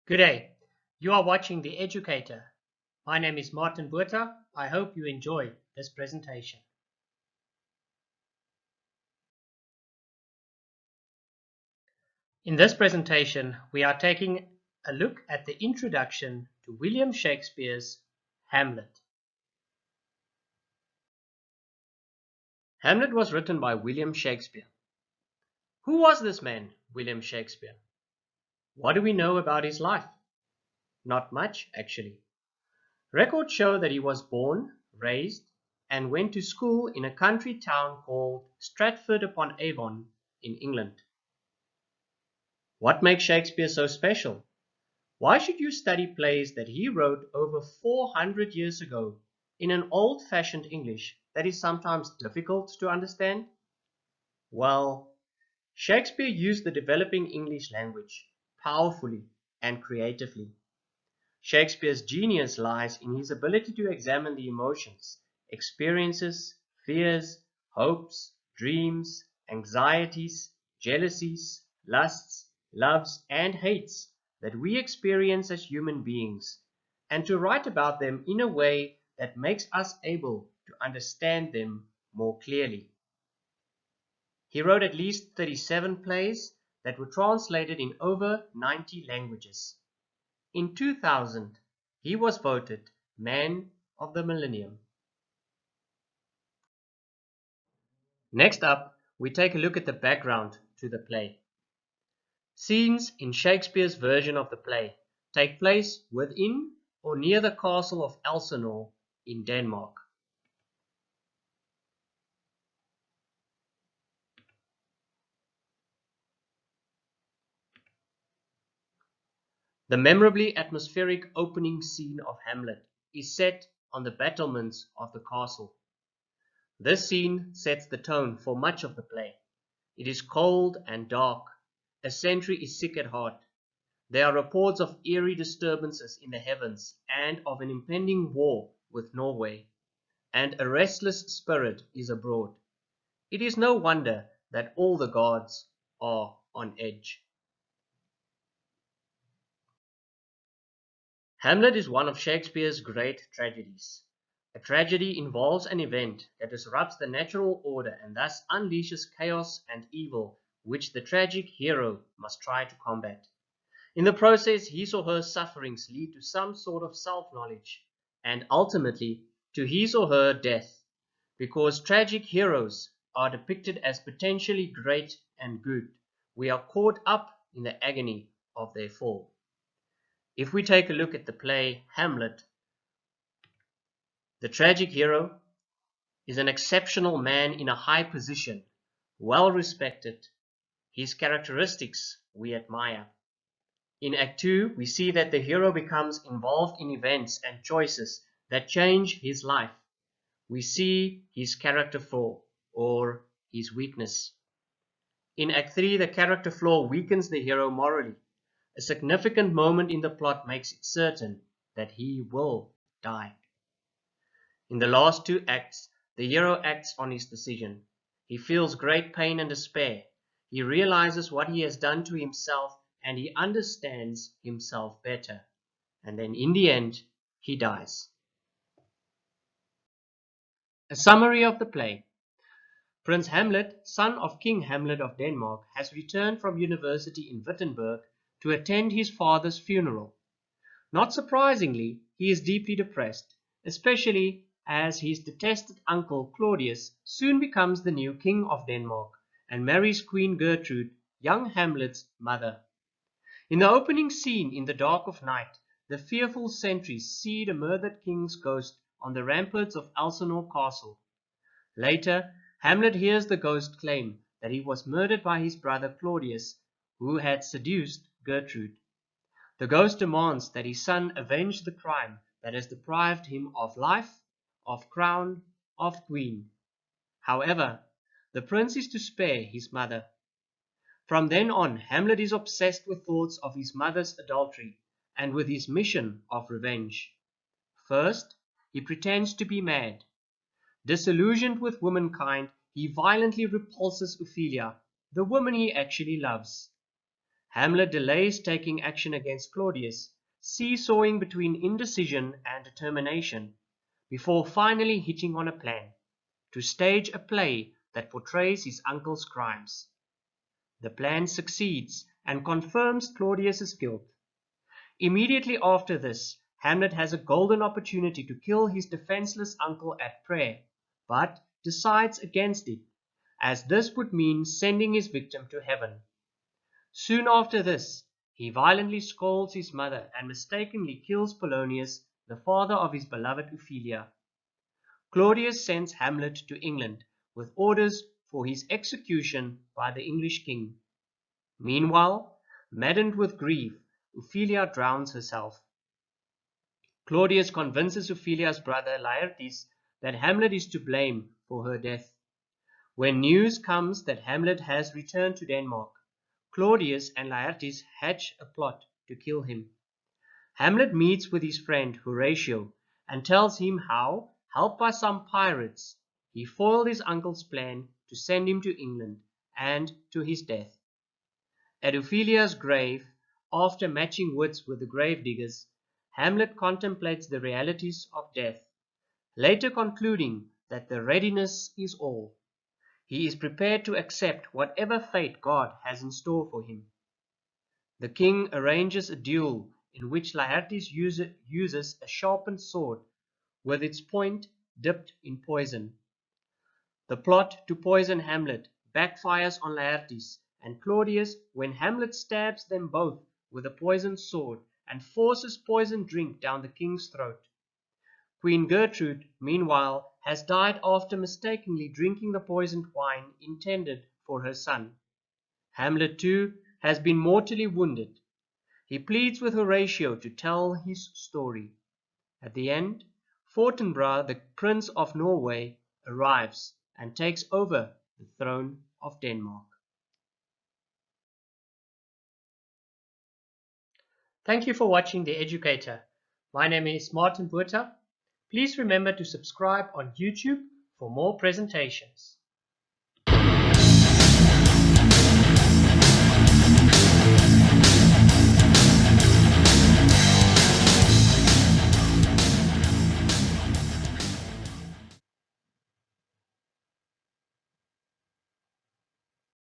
Good day. You are watching The Educator. My name is Martin Buerta. I hope you enjoy this presentation. In this presentation, we are taking a look at the introduction to William Shakespeare's Hamlet. Hamlet was written by William Shakespeare. Who was this man, William Shakespeare? What do we know about his life? Not much, actually. Records show that he was born, raised, and went to school in a country town called Stratford-upon-Avon in England. What makes Shakespeare so special? Why should you study plays that he wrote over 400 years ago in an old-fashioned English that is sometimes difficult to understand? Well, Shakespeare used the developing English language powerfully and creatively. Shakespeare's genius lies in his ability to examine the emotions, experiences, fears, hopes, dreams, anxieties, jealousies, lusts, loves, and hates that we experience as human beings, and to write about them in a way that makes us able to understand them more clearly. He wrote at least 37 plays that were translated in over 90 languages. In 2000, he was voted Man of the Millennium. Next up, we take a look at the background to the play. Scenes in Shakespeare's version of the play take place within or near the castle of Elsinore in Denmark. The memorably atmospheric opening scene of Hamlet is set on the battlements of the castle. This scene sets the tone for much of the play. It is cold and dark. A sentry is sick at heart. There are reports of eerie disturbances in the heavens and of an impending war with Norway, and a restless spirit is abroad. It is no wonder that all the gods are on edge. Hamlet is one of Shakespeare's great tragedies. A tragedy involves an event that disrupts the natural order and thus unleashes chaos and evil, which the tragic hero must try to combat. In the process, his or her sufferings lead to some sort of self-knowledge, and ultimately to his or her death, because tragic heroes are depicted as potentially great and good. We are caught up in the agony of their fall. If we take a look at the play Hamlet, the tragic hero is an exceptional man in a high position, well respected. His characteristics we admire. In Act 2, we see that the hero becomes involved in events and choices that change his life. We see his character flaw, or his weakness. In Act 3, the character flaw weakens the hero morally. A significant moment in the plot makes it certain that he will die. In the last two acts, the hero acts on his decision. He feels great pain and despair. He realizes what he has done to himself and he understands himself better. And then in the end, he dies. A summary of the play. Prince Hamlet, son of King Hamlet of Denmark, has returned from university in Wittenberg to attend his father's funeral. Not surprisingly, he is deeply depressed, especially as his detested uncle Claudius soon becomes the new king of Denmark and marries Queen Gertrude, young Hamlet's mother. In the opening scene in the dark of night, the fearful sentries see the murdered king's ghost on the ramparts of Elsinore Castle. Later, Hamlet hears the ghost claim that he was murdered by his brother Claudius, who had seduced Gertrude. The ghost demands that his son avenge the crime that has deprived him of life, of crown, of queen. However, the prince is to spare his mother. From then on, Hamlet is obsessed with thoughts of his mother's adultery and with his mission of revenge. First, he pretends to be mad. Disillusioned with womankind, he violently repulses Ophelia, the woman he actually loves. Hamlet delays taking action against Claudius, seesawing between indecision and determination, before finally hitting on a plan to stage a play that portrays his uncle's crimes. The plan succeeds and confirms Claudius's guilt. Immediately after this, Hamlet has a golden opportunity to kill his defenseless uncle at prayer, but decides against it, as this would mean sending his victim to heaven. Soon after this, he violently scolds his mother and mistakenly kills Polonius, the father of his beloved Ophelia. Claudius sends Hamlet to England with orders for his execution by the English king. Meanwhile, maddened with grief, Ophelia drowns herself. Claudius convinces Ophelia's brother Laertes that Hamlet is to blame for her death. When news comes that Hamlet has returned to Denmark, Claudius and Laertes hatch a plot to kill him. Hamlet meets with his friend Horatio and tells him how, helped by some pirates, he foiled his uncle's plan to send him to England and to his death. At Ophelia's grave, after matching wits with the gravediggers, Hamlet contemplates the realities of death, later concluding that the readiness is all. He is prepared to accept whatever fate God has in store for him. The king arranges a duel in which Laertes uses a sharpened sword with its point dipped in poison. The plot to poison Hamlet backfires on Laertes and Claudius when Hamlet stabs them both with a poisoned sword and forces poisoned drink down the king's throat. Queen Gertrude, meanwhile, has died after mistakenly drinking the poisoned wine intended for her son. Hamlet, too, has been mortally wounded. He pleads with Horatio to tell his story. At the end, Fortinbras, the Prince of Norway, arrives and takes over the throne of Denmark. Thank you for watching The Educator. My name is Martin Buerta. Please remember to subscribe on YouTube for more presentations.